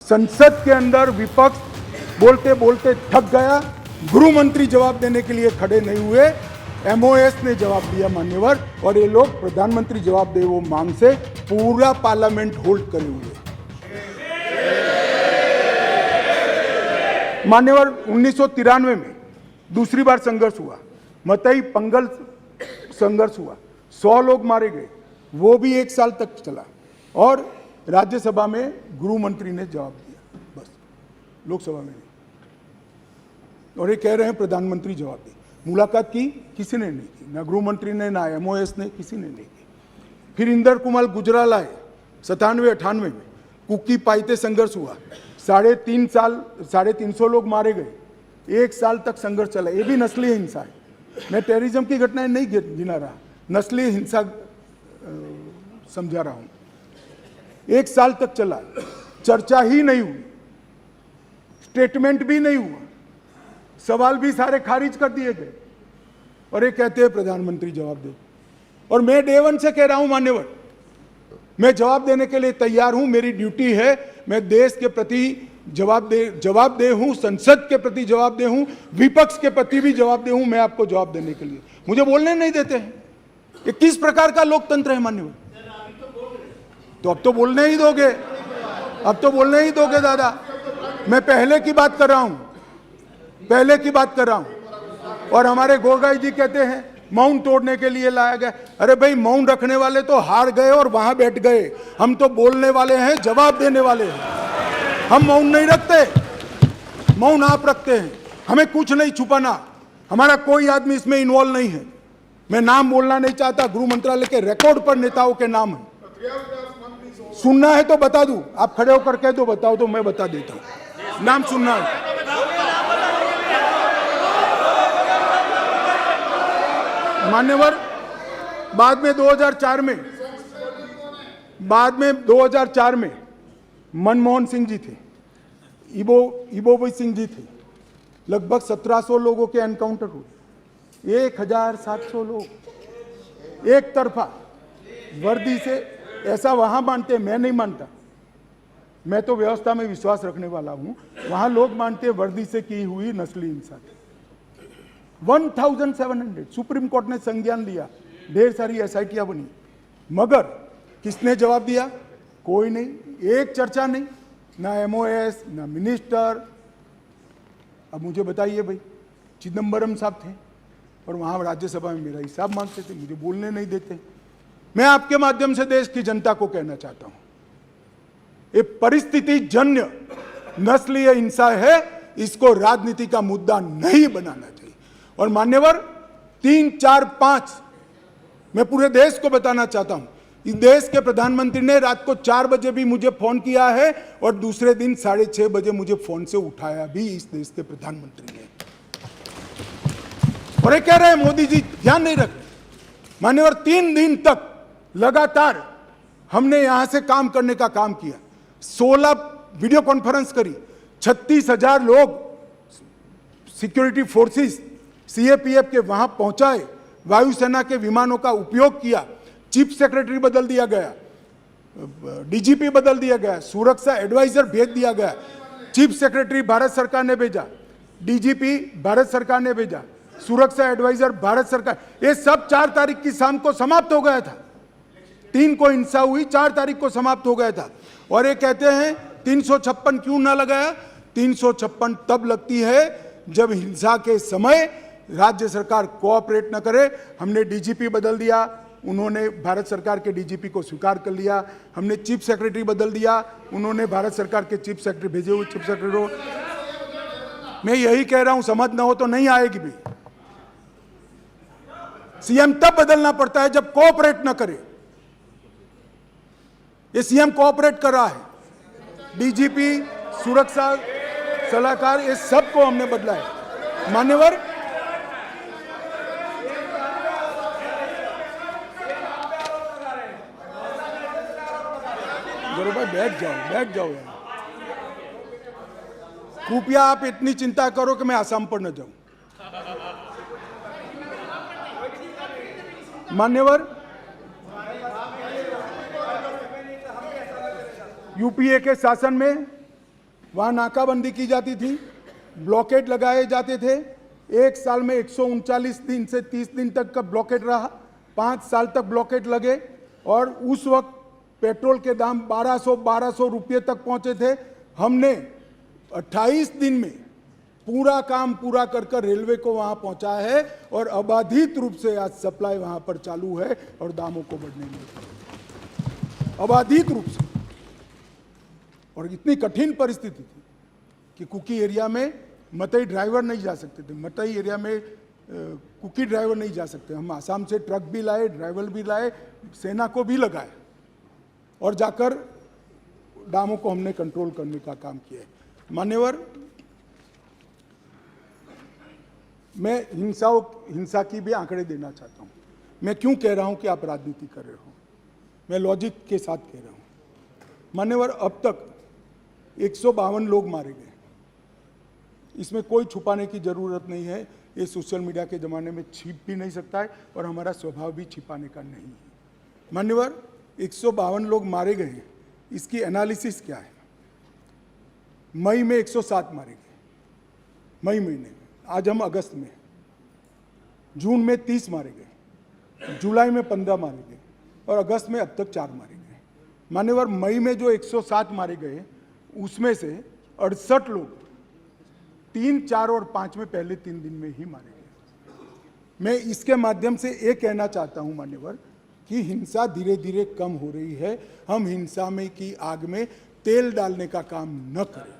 संसद के अंदर विपक्ष बोलते बोलते थक गया, गृह मंत्री जवाब देने के लिए खड़े नहीं हुए, एमओएस ने जवाब दिया मान्यवर, और ये लोग प्रधानमंत्री जवाब दे वो मांग से पूरा पार्लियामेंट होल्ड करे हुए। मान्यवर 1993 में दूसरी बार संघर्ष हुआ, मतई पंगल संघर्ष हुआ, 100 लोग मारे गए, वो भी 1 साल तक चला और राज्यसभा में गृह मंत्री ने जवाब दिया, बस लोकसभा में नहीं। और ये कह रहे हैं प्रधानमंत्री जवाब दे। मुलाकात की किसी ने नहीं की, ना गृह मंत्री ने ना एमओएस ने, किसी ने नहीं की। फिर इंदर कुमार गुजराल आए 97-98 में, कुकी पाइते संघर्ष हुआ, 350 लोग मारे गए, 1 साल तक संघर्ष चला। ये भी नस्लीय हिंसा है, मैं टेररिज्म की घटनाएं नहीं गिना रहा, नस्लीय हिंसा समझा रहा हूं। 1 साल तक चला, चर्चा ही नहीं हुई, स्टेटमेंट भी नहीं हुआ, सवाल भी सारे खारिज कर दिए गए, और ये कहते हैं प्रधानमंत्री जवाब दे। और मैं डे 1 से कह रहा हूं मान्यवर, मैं जवाब देने के लिए तैयार हूं, मेरी ड्यूटी है, मैं देश के प्रति जवाब दे हूं, संसद के प्रति जवाब दे हूं, विपक्ष के प्रति भी जवाब दे हूं, मैं आपको जवाब देने के लिए। मुझे बोलने नहीं देते हैं, ये किस प्रकार का लोकतंत्र है मान्यवर? तो अब तो बोलने ही दोगे, अब तो बोलने ही दोगे दादा। मैं पहले की बात कर रहा हूं, पहले की बात कर रहा हूं। और हमारे गोगाई जी कहते हैं मौन तोड़ने के लिए लाया गया। अरे भाई, मौन रखने वाले तो हार गए और वहां बैठ गए, हम तो बोलने वाले हैं, जवाब देने वाले हैं। हम मौन नहीं रखते, मौन आप रखते हैं। हमें कुछ नहीं छुपाना, हमारा कोई आदमी इसमें इन्वॉल्व नहीं है। मैं नाम बोलना नहीं चाहता, गृह मंत्रालय के रिकॉर्ड पर नेताओं के नाम है, सुनना है तो बता दूं, आप खड़े होकर कह दो बताओ तो मैं बता देता हूं, नाम सुनना है। मान्यवर बाद में 2004 में मनमोहन सिंह जी थे, इबोबी सिंह जी थे, लगभग 1700 लोगों के एनकाउंटर हुए, 1700 लोग एक तरफा वर्दी से। ऐसा वहां मानते हैं, मैं नहीं मानता, मैं तो व्यवस्था में विश्वास रखने वाला हूं। वहां लोग मानते हैं वर्दी से की हुई नस्ली हिंसा थी। 1700 सुप्रीम कोर्ट ने संज्ञान लिया, ढेर सारी एसआईटियां बनी, मगर किसने जवाब दिया? कोई नहीं, एक चर्चा नहीं, ना एमओएस ना मिनिस्टर। अब मुझे बताइए भाई, चिदम्बरम साहब थे और वहां राज्यसभा में मेरा हिसाब मांगते थे, मुझे बोलने नहीं देते। मैं आपके माध्यम से देश की जनता को कहना चाहता हूं, ये परिस्थिति जन्य नस्लीय हिंसा है, इसको राजनीति का मुद्दा नहीं बनाना चाहिए। और मान्यवर 3, 4, 5 मैं पूरे देश को बताना चाहता हूं, इस देश के प्रधानमंत्री ने रात को 4 बजे भी मुझे फोन किया है और दूसरे दिन 6:30 बजे मुझे फोन से उठाया भी इस देश के प्रधानमंत्री ने। और ये कह रहे हैं मोदी जी ध्यान नहीं रख रहे। मान्यवर 3 दिन तक लगातार हमने यहां से काम करने का काम किया, 16 वीडियो कॉन्फ्रेंस करी, 36,000 लोग सिक्योरिटी फोर्सेस सीएपीएफ के वहां पहुंचाए, वायुसेना के विमानों का उपयोग किया, चीफ सेक्रेटरी बदल दिया गया, डीजीपी बदल दिया गया, सुरक्षा एडवाइजर भेज दिया गया, चीफ सेक्रेटरी भारत सरकार ने भेजा, डीजीपी भारत सरकार ने भेजा, सुरक्षा एडवाइजर भारत सरकार। ये सब 4 तारीख की शाम को समाप्त हो गया था। 3 को हिंसा हुई, 4 तारीख को समाप्त हो गया था। और ये कहते हैं 356 क्यों ना लगाया? 356 तब लगती है जब हिंसा के समय राज्य सरकार कोऑपरेट न करे। हमने डीजीपी बदल दिया, उन्होंने भारत सरकार के डीजीपी को स्वीकार कर लिया, हमने चीफ सेक्रेटरी बदल दिया, उन्होंने भारत सरकार के चीफ सेक्रेटरी भेजे हुए चीफ सेक्रेटरी। मैं यही कह रहा हूं, समझ ना हो तो नहीं आएगी भी। सीएम तब बदलना पड़ता है जब कोऑपरेट न करे। ये सीएम कोऑपरेट कर रहा है, डीजीपी, सुरक्षा सलाहकार, ये सबको हमने बदला है। मान्यवर भाई बैठ जाओ यार, कृपया आप इतनी चिंता करो कि मैं आसाम पर न जाऊं। मान्यवर यूपीए के शासन में वहाँ नाकाबंदी की जाती थी, ब्लॉकेड लगाए जाते थे। एक साल में 139 दिन से 30 दिन तक का ब्लॉकेड रहा, 5 साल तक ब्लॉकेड लगे और उस वक्त पेट्रोल के दाम 1200 रुपये तक पहुंचे थे। हमने 28 दिन में पूरा काम पूरा कर रेलवे को वहां पहुंचा है और अबाधित रूप से आज सप्लाई वहां पर चालू है और दामों को बढ़ने लगे अबाधित रूप से। और इतनी कठिन परिस्थिति थी कि कुकी एरिया में मतई ड्राइवर नहीं जा सकते थे, मतई एरिया में कुकी ड्राइवर नहीं जा सकते। हम आसाम से ट्रक भी लाए, ड्राइवर भी लाए, सेना को भी लगाए और जाकर दामों को हमने कंट्रोल करने का काम किया है। मान्यवर, मैं हिंसा की भी आंकड़े देना चाहता हूं। मैं क्यों कह रहा हूं कि आप राजनीति कर रहे हो, मैं लॉजिक के साथ कह रहा हूं। मान्यवर, अब तक 152 लोग मारे गए, इसमें कोई छुपाने की जरूरत नहीं है। ये सोशल मीडिया के ज़माने में छिप भी नहीं सकता है और हमारा स्वभाव भी छिपाने का नहीं है। मान्यवर, 152 लोग मारे गए हैं, इसकी एनालिसिस क्या है? मई में 107 मारे गए, मई महीने में, आज हम अगस्त में, जून में 30 मारे गए, जुलाई में 15 मारे गए और अगस्त में अब तक 4 मारे गए। मान्यवर, मई में जो 107 मारे गए उसमें से 68 लोग 3, 4 और 5 में पहले 3 दिन में ही मारे गए। मैं इसके माध्यम से ये कहना चाहता हूं मान्यवर कि हिंसा धीरे धीरे कम हो रही है। हम हिंसा में की आग में तेल डालने का काम न करें,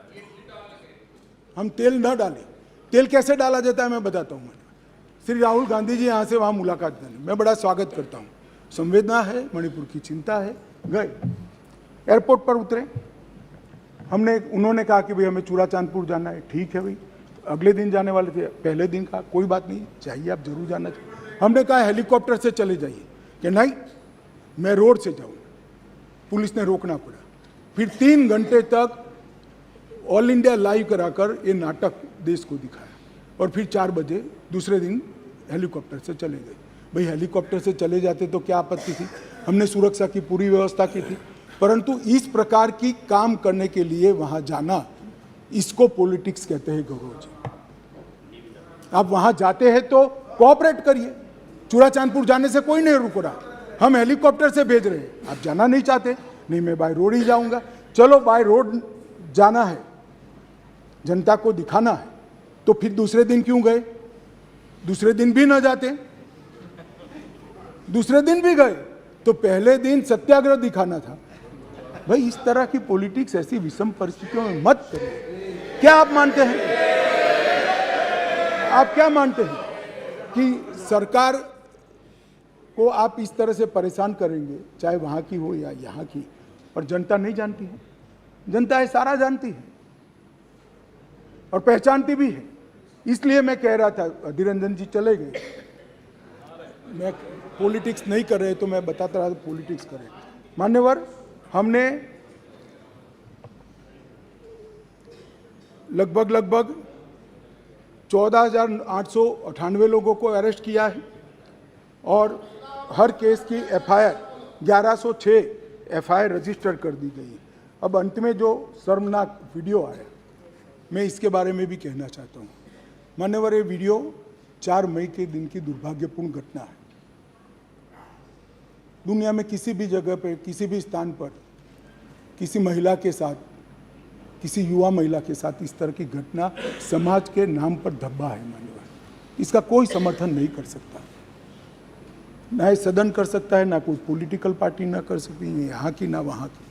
हम तेल न डालें। तेल कैसे डाला जाता है मैं बताता हूं। श्री राहुल गांधी जी यहाँ से वहाँ मुलाकात करने, मैं बड़ा स्वागत करता हूँ, संवेदना है, मणिपुर की चिंता है। गए, एयरपोर्ट पर उतरे, उन्होंने कहा कि भाई हमें चूड़ाचांदपुर जाना है। ठीक है भाई, अगले दिन जाने वाले थे, पहले दिन कहा कोई बात नहीं, चाहिए आप जरूर जाना चाहिए। हमने कहा हेलीकॉप्टर से चले जाइए, कि नहीं मैं रोड से जाऊँगा। पुलिस ने रोकना पड़ा। फिर 3 घंटे तक ऑल इंडिया लाइव कराकर ये नाटक देश को दिखाया और फिर 4 बजे दूसरे दिन हेलीकॉप्टर से चले गए। भाई हेलीकॉप्टर से चले जाते तो क्या आपत्ति थी, हमने सुरक्षा की पूरी व्यवस्था की थी, परंतु इस प्रकार की काम करने के लिए वहां जाना, इसको पॉलिटिक्स कहते हैं गौरव जी। आप वहां जाते हैं तो कोऑपरेट करिए। चूड़ाचांदपुर जाने से कोई नहीं रुक रहा, हम हेलीकॉप्टर से भेज रहे हैं, आप जाना नहीं चाहते, नहीं मैं बाय रोड ही जाऊंगा। चलो बाय रोड जाना है, जनता को दिखाना है, तो फिर दूसरे दिन क्यों गए? दूसरे दिन भी न जाते, दूसरे दिन भी गए तो पहले दिन सत्याग्रह दिखाना था। भाई इस तरह की पॉलिटिक्स ऐसी विषम परिस्थितियों में मत करिए। क्या आप मानते हैं, आप क्या मानते हैं कि सरकार को आप इस तरह से परेशान करेंगे, चाहे वहां की हो या यहाँ की, और जनता नहीं जानती है? जनता ये सारा जानती है और पहचानती भी है। इसलिए मैं कह रहा था, अधीर रंजन जी चले गए, मैं पॉलिटिक्स नहीं कर रहे तो मैं बताता रहा पॉलिटिक्स करें। मान्यवर, हमने लगभग 14,898 लोगों को अरेस्ट किया है और हर केस की एफआईआर 1106 एफआईआर रजिस्टर कर दी गई है। अब अंत में जो शर्मनाक वीडियो आया, मैं इसके बारे में भी कहना चाहता हूँ। मान्यवर, ये वीडियो 4 मई के दिन की दुर्भाग्यपूर्ण घटना है। दुनिया में किसी भी जगह पर, किसी भी स्थान पर, किसी महिला के साथ, किसी युवा महिला के साथ इस तरह की घटना समाज के नाम पर धब्बा है। मान्यवर, इसका कोई समर्थन नहीं कर सकता, ना ये सदन कर सकता है, ना कोई पॉलिटिकल पार्टी ना कर सकती है, यहाँ की ना वहाँ की।